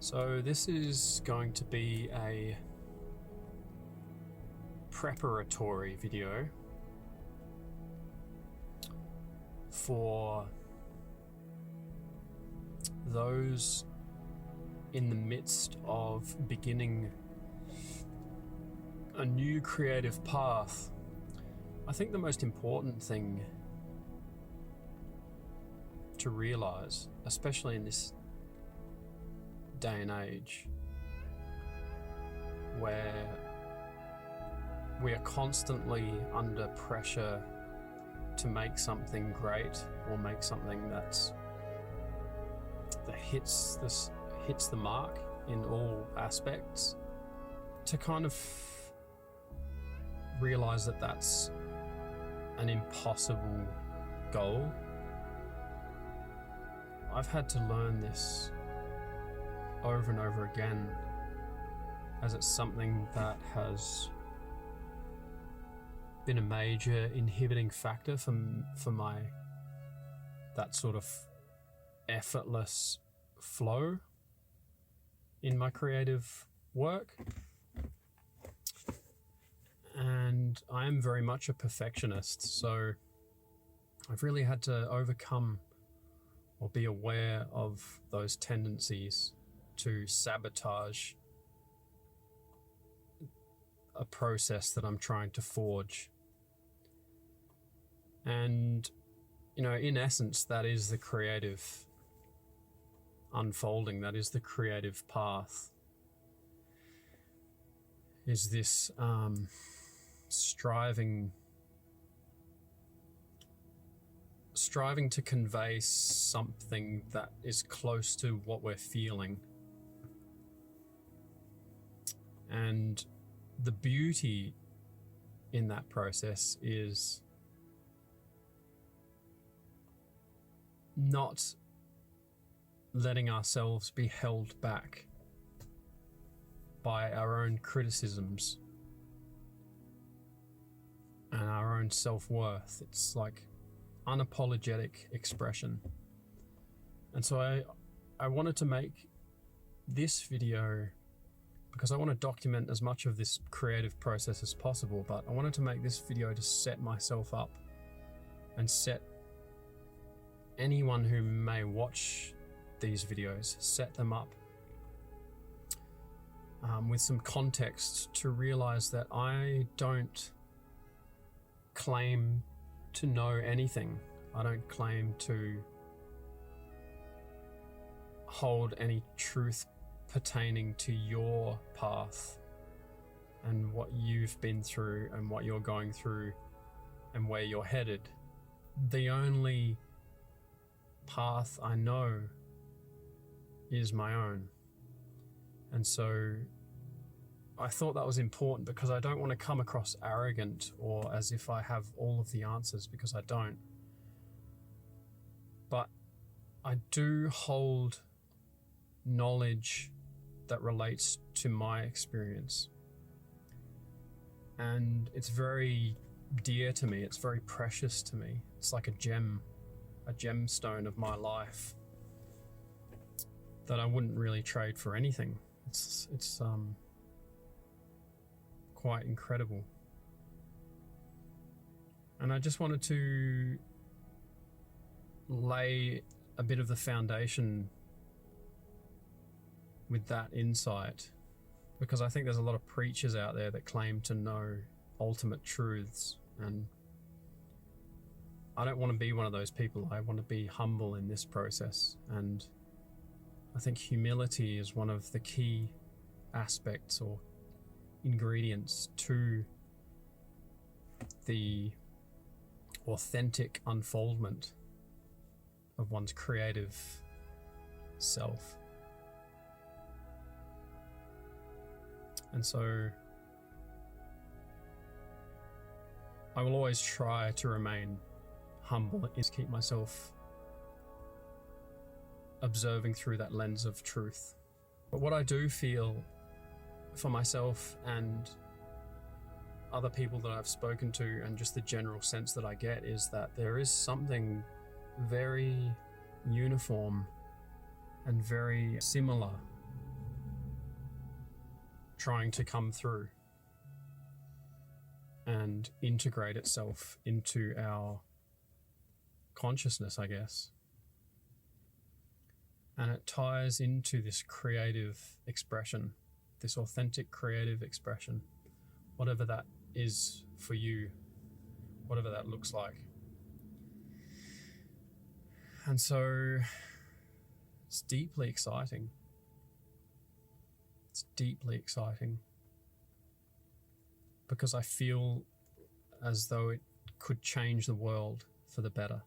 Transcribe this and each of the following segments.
So this is going to be a preparatory video for those in the midst of beginning a new creative path. I think the most important thing to realize, especially in this day and age where we are constantly under pressure to make something great or make something that hits the mark in all aspects, to kind of realize that that's an impossible goal. I've had to learn this over and over again, as it's something that has been a major inhibiting factor for my that sort of effortless flow in my creative work. And I am very much a perfectionist, so I've really had to overcome or be aware of those tendencies to sabotage a process that I'm trying to forge. And, in essence, that is the creative unfolding, that is the creative path, is this striving to convey something that is close to what we're feeling. And the beauty in that process is not letting ourselves be held back by our own criticisms and our own self-worth. It's like unapologetic expression. And so I wanted to make this video because I want to document as much of this creative process as possible, but I wanted to make this video to set myself up and set anyone who may watch these videos, set them up with some context to realize that I don't claim to know anything. I don't claim to hold any truth pertaining to your path and what you've been through and what you're going through and where you're headed. The only path I know is my own. And so I thought that was important because I don't want to come across arrogant or as if I have all of the answers, because I don't. But I do hold knowledge that relates to my experience. And it's very dear to me. It's very precious to me. It's like a gemstone of my life that I wouldn't really trade for anything. It's quite incredible. And I just wanted to lay a bit of the foundation with that insight, because I think there's a lot of preachers out there that claim to know ultimate truths, and I don't want to be one of those people. I want to be humble in this process, and I think humility is one of the key aspects or ingredients to the authentic unfoldment of one's creative self. And so I will always try to remain humble and keep myself observing through that lens of truth. But what I do feel for myself and other people that I've spoken to, and just the general sense that I get, is that there is something very uniform and very similar trying to come through and integrate itself into our consciousness, I guess. And it ties into this creative expression, this authentic creative expression, whatever that is for you, whatever that looks like. And so it's deeply exciting. It's deeply exciting because I feel as though it could change the world for the better.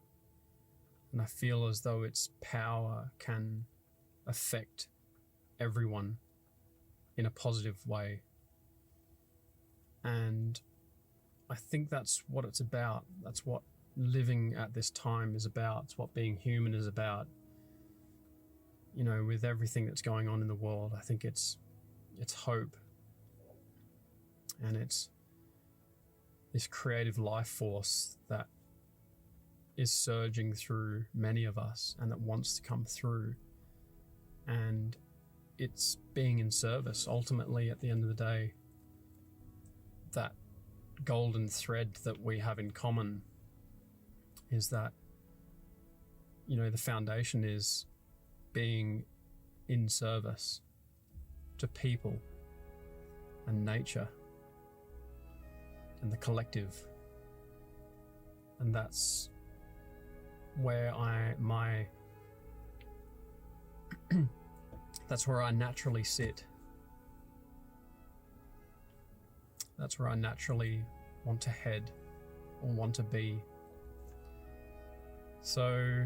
And I feel as though its power can affect everyone in a positive way. And I think that's what it's about. That's what living at this time is about. It's what being human is about. You know, with everything that's going on in the world, I think it's hope. And it's this creative life force that is surging through many of us and that wants to come through. And it's being in service. Ultimately, at the end of the day, that golden thread that we have in common is that, you know, the foundation is being in service to people and nature and the collective. And that's where that's where I naturally sit. That's where I naturally want to head or want to be. So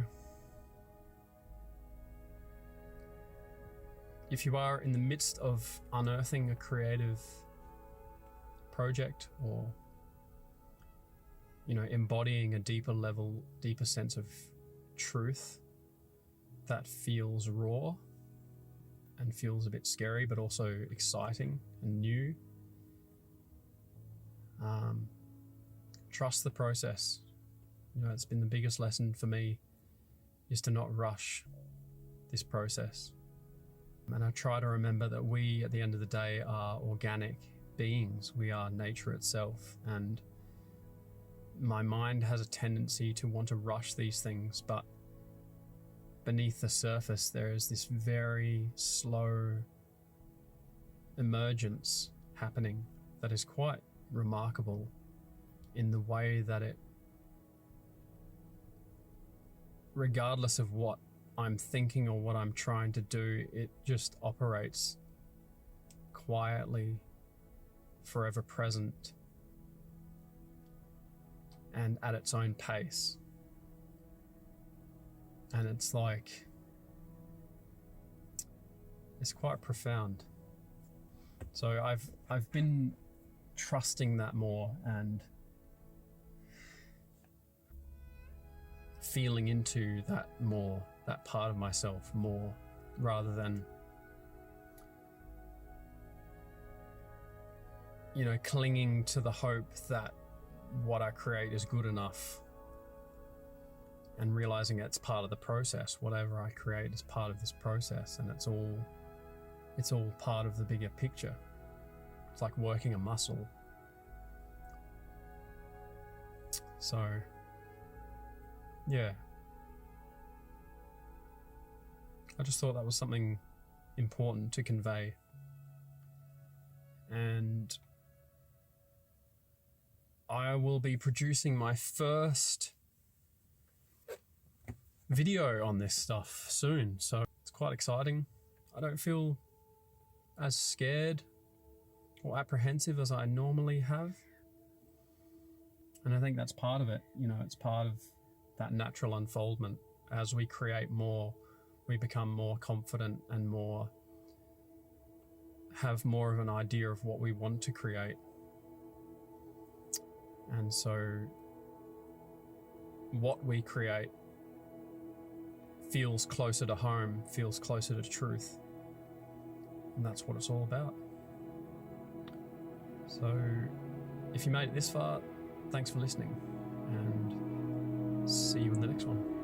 if you are in the midst of unearthing a creative project, or, you know, embodying a deeper sense of truth that feels raw and feels a bit scary, but also exciting and new, trust the process. You know, it's been the biggest lesson for me, is to not rush this process. And I try to remember that we, at the end of the day, are organic beings. We are nature itself. And my mind has a tendency to want to rush these things, but beneath the surface, there is this very slow emergence happening that is quite remarkable in the way that it, regardless of what I'm thinking or what I'm trying to do, it just operates quietly, forever present, and at its own pace. And it's like, it's quite profound. So I've been trusting that more and feeling into that more, that part of myself more, rather than, you know, clinging to the hope that what I create is good enough, and realizing it's part of the process. Whatever I create is part of this process, and it's all part of the bigger picture. It's like working a muscle. So, yeah. I just thought that was something important to convey. And I will be producing my first video on this stuff soon, so it's quite exciting. I don't feel as scared or apprehensive as I normally have, and I think that's part of it. You know, it's part of that natural unfoldment. As we create more, we become more confident and have more of an idea of what we want to create. And so what we create feels closer to home, feels closer to truth. And that's what it's all about. So if you made it this far, thanks for listening, and see you in the next one.